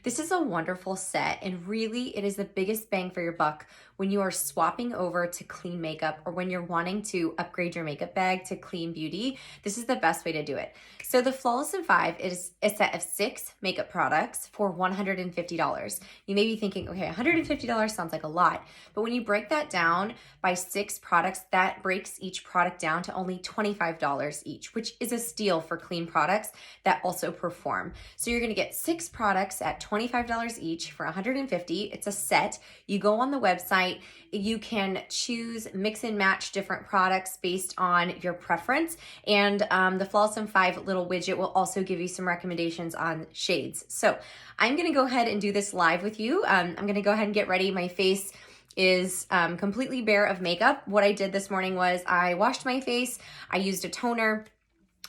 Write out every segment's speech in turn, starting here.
This is a wonderful set, and really it is the biggest bang for your buck when you are swapping over to clean makeup or when you're wanting to upgrade your makeup bag to clean beauty. This is the best way to do it. So the Flawless in 5 is a set of 6 makeup products for $150. You may be thinking, okay, $150 sounds like a lot, but when you break that down by 6 products, that breaks each product down to only $25 each, which is a steal for clean products that also perform. So you're gonna get 6 products at $25 each for $150. It's a set. You go on the website, you can choose, mix and match different products based on your preference. And the Flawless in 5 little widget will also give you some recommendations on shades. So I'm gonna go ahead and do this live with you. I'm gonna go ahead and get ready. My face is completely bare of makeup. What I did this morning was I washed my face, I used a toner,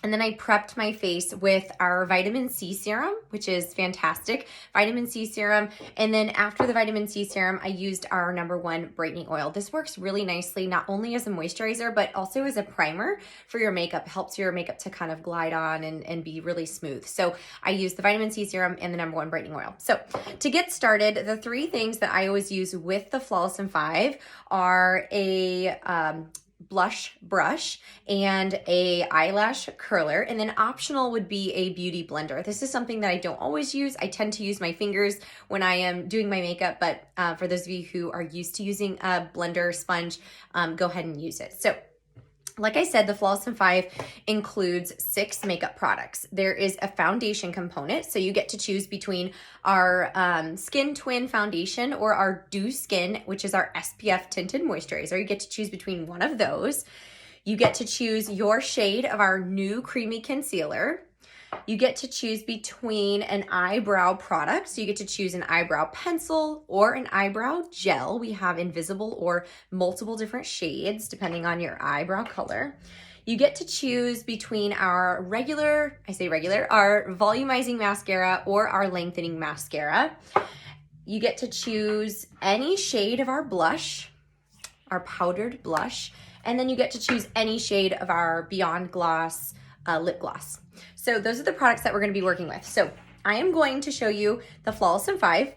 and then I prepped my face with our vitamin C serum, which is fantastic, vitamin C serum. And then after the vitamin C serum, I used our #1 brightening oil. This works really nicely, not only as a moisturizer, but also as a primer for your makeup. It helps your makeup to kind of glide on and be really smooth. So I used the vitamin C serum and the #1 brightening oil. So to get started, the 3 things that I always use with the Flawless in 5 are a blush brush and a eyelash curler, and then optional would be a beauty blender. This is something that I don't always use. I tend to use my fingers when I am doing my makeup, but for those of you who are used to using a blender sponge, go ahead and use it. So like I said, the Flawless in 5 includes 6 makeup products. There is a foundation component, so you get to choose between our Skin Twin foundation or our Dew Skin, which is our SPF tinted moisturizer. You get to choose between one of those. You get to choose your shade of our new creamy concealer. You get to choose between an eyebrow product. So you get to choose an eyebrow pencil or an eyebrow gel. We have invisible or multiple different shades depending on your eyebrow color. You get to choose between our regular, our volumizing mascara or our lengthening mascara. You get to choose any shade of our blush, our powdered blush, and then you get to choose any shade of our Beyond Gloss lip gloss. So those are the products that we're going to be working with. So I am going to show you the Flawless in 5.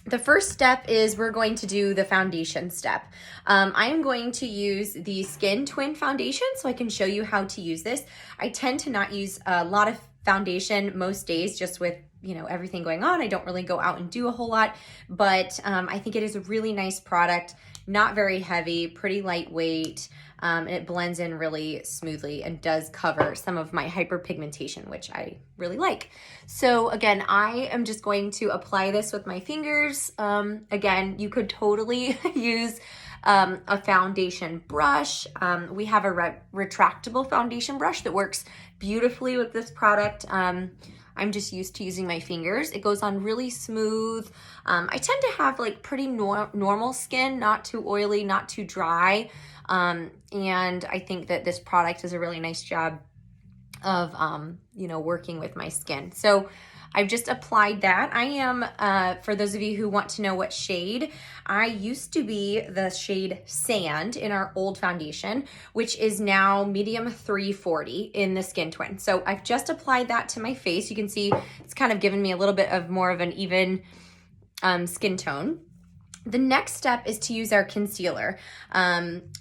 The first step is we're going to do the foundation step. I am going to use the Skin Twin foundation so I can show you how to use this. I tend to not use a lot of foundation most days just with everything going on. I don't really go out and do a whole lot, but I think it is a really nice product, not very heavy, pretty lightweight, and it blends in really smoothly and does cover some of my hyperpigmentation, which I really like. So again, I am just going to apply this with my fingers. Again, you could totally use a foundation brush. We have a retractable foundation brush that works beautifully with this product. I'm just used to using my fingers. It goes on really smooth. I tend to have like pretty normal skin, not too oily, not too dry. And I think that this product does a really nice job of, working with my skin. So I've just applied that. I am, for those of you who want to know what shade, I used to be the shade Sand in our old foundation, which is now medium 340 in the Skin Twin. So I've just applied that to my face. You can see it's kind of given me a little bit of more of an even skin tone. The next step is to use our concealer.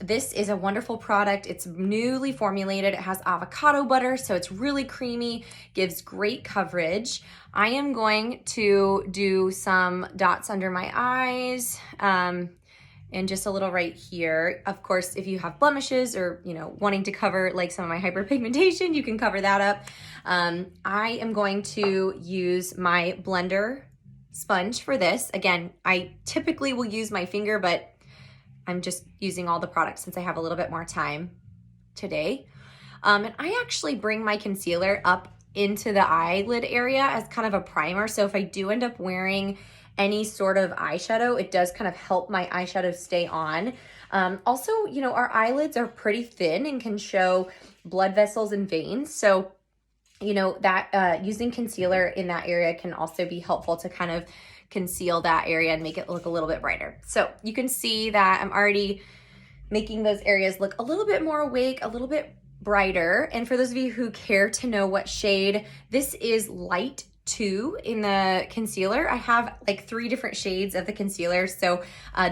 This is a wonderful product. It's newly formulated. It has avocado butter, so it's really creamy, gives great coverage. I am going to do some dots under my eyes and just a little right here. Of course, if you have blemishes or, wanting to cover like some of my hyperpigmentation, you can cover that up. I am going to use my blender sponge for this. Again, I typically will use my finger, but I'm just using all the products since I have a little bit more time today. And I actually bring my concealer up into the eyelid area as kind of a primer. So if I do end up wearing any sort of eyeshadow, it does kind of help my eyeshadow stay on. Also, our eyelids are pretty thin and can show blood vessels and veins. So that using concealer in that area can also be helpful to kind of conceal that area and make it look a little bit brighter. So you can see that I'm already making those areas look a little bit more awake, a little bit brighter. And for those of you who care to know what shade, this is light 2 in the concealer. I have like 3 different shades of the concealer. So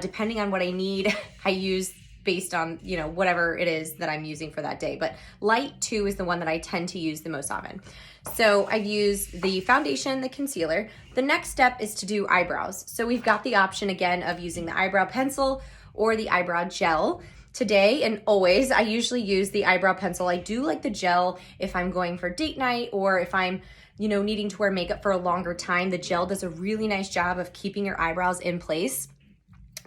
depending on what I need, I use based on, you know, whatever it is that I'm using for that day. But light 2 is the one that I tend to use the most often. So I've used the foundation, the concealer. The next step is to do eyebrows. So we've got the option again of using the eyebrow pencil or the eyebrow gel. Today and always, I usually use the eyebrow pencil. I do like the gel if I'm going for date night or if I'm, you know, needing to wear makeup for a longer time. The gel does a really nice job of keeping your eyebrows in place.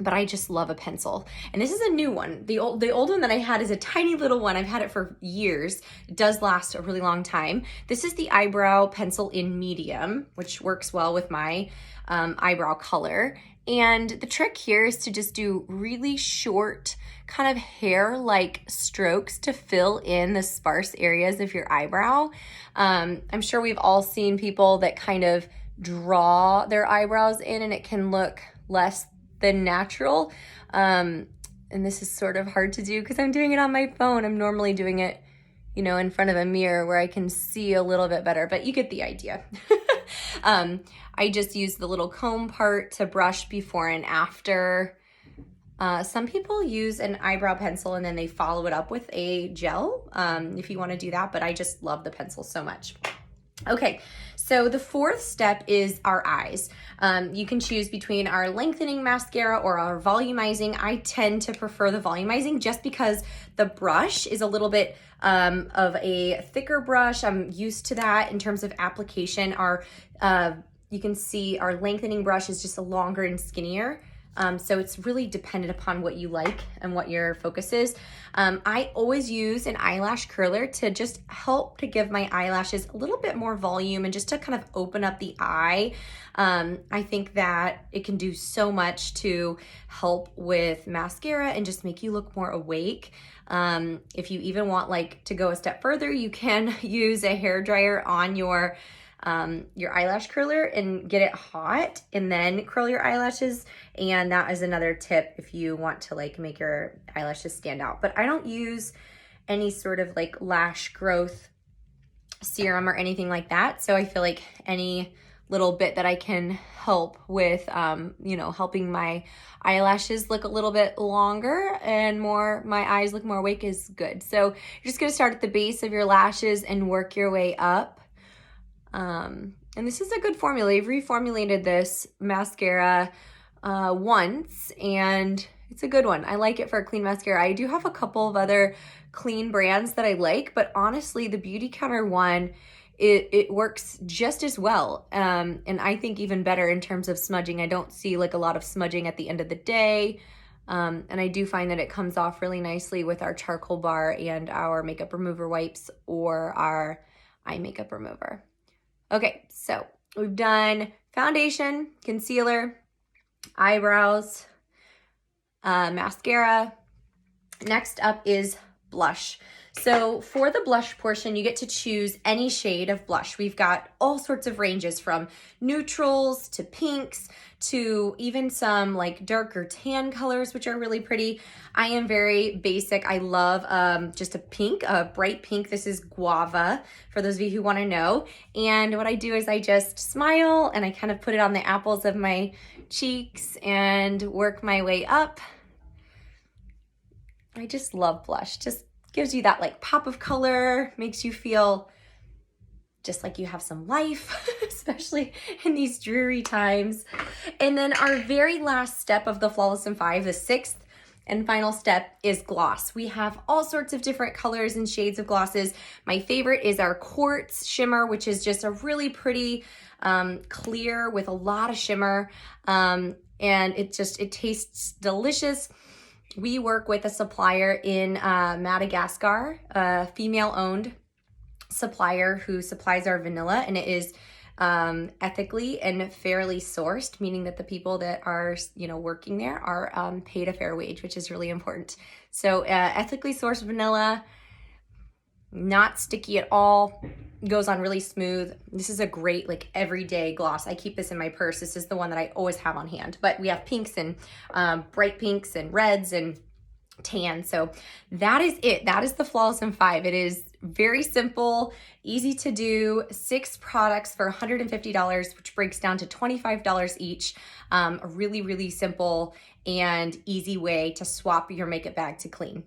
But I just love a pencil. And this is a new one. The old one that I had is a tiny little one. I've had it for years. It does last a really long time. This is the eyebrow pencil in medium, which works well with my eyebrow color. And the trick here is to just do really short kind of hair-like strokes to fill in the sparse areas of your eyebrow. I'm sure we've all seen people that kind of draw their eyebrows in and it can look less than natural. And this is sort of hard to do because I'm doing it on my phone. I'm normally doing it, you know, in front of a mirror where I can see a little bit better, but you get the idea. I just use the little comb part to brush before and after. Some people use an eyebrow pencil and then they follow it up with a gel if you want to do that, but I just love the pencil so much. Okay, so the 4th step is our eyes. You can choose between our lengthening mascara or our volumizing. I tend to prefer the volumizing just because the brush is a little bit of a thicker brush. I'm used to that in terms of application. You can see our lengthening brush is just a longer and skinnier. So it's really dependent upon what you like and what your focus is. I always use an eyelash curler to just help to give my eyelashes a little bit more volume and just to kind of open up the eye. I think that it can do so much to help with mascara and just make you look more awake. If you even want like to go a step further, you can use a hairdryer on your eyelash curler and get it hot and then curl your eyelashes. And that is another tip if you want to like make your eyelashes stand out. But I don't use any sort of like lash growth serum or anything like that. So I feel like any little bit that I can help with, you know, helping my eyelashes look a little bit longer and my eyes look more awake is good. So you're just gonna start at the base of your lashes and work your way up. And this is a good formula. I've reformulated this mascara once and it's a good one. I like it for a clean mascara. I do have a couple of other clean brands that I like, but honestly the Beautycounter one, it works just as well. And I think even better in terms of smudging. I don't see like a lot of smudging at the end of the day. And I do find that it comes off really nicely with our charcoal bar and our makeup remover wipes or our eye makeup remover. Okay, so we've done foundation, concealer, eyebrows, mascara. Next up is blush. So for the blush portion, you get to choose any shade of blush. We've got all sorts of ranges from neutrals to pinks to even some like darker tan colors, which are really pretty. I am very basic. I love just a pink, a bright pink. This is guava for those of you who want to know. And what I do is I just smile and I kind of put it on the apples of my cheeks and work my way up. I just love blush. Just gives you that like pop of color, makes you feel just like you have some life, especially in these dreary times. And then our very last step of the Flawless in 5, the 6th and final step is gloss. We have all sorts of different colors and shades of glosses. My favorite is our Quartz Shimmer, which is just a really pretty clear with a lot of shimmer. And it tastes delicious. We work with a supplier in Madagascar, a female-owned supplier who supplies our vanilla, and it is ethically and fairly sourced, meaning that the people that are, you know, working there are paid a fair wage, which is really important. So ethically sourced vanilla, not sticky at all, goes on really smooth. This is a great like everyday gloss. I keep this in my purse. This is the one that I always have on hand, but we have pinks and bright pinks and reds and tan. So that is it. That is the Flawless in 5. It is very simple, easy to do, 6 products for $150, which breaks down to $25 each. A really, really simple and easy way to swap your makeup bag to clean.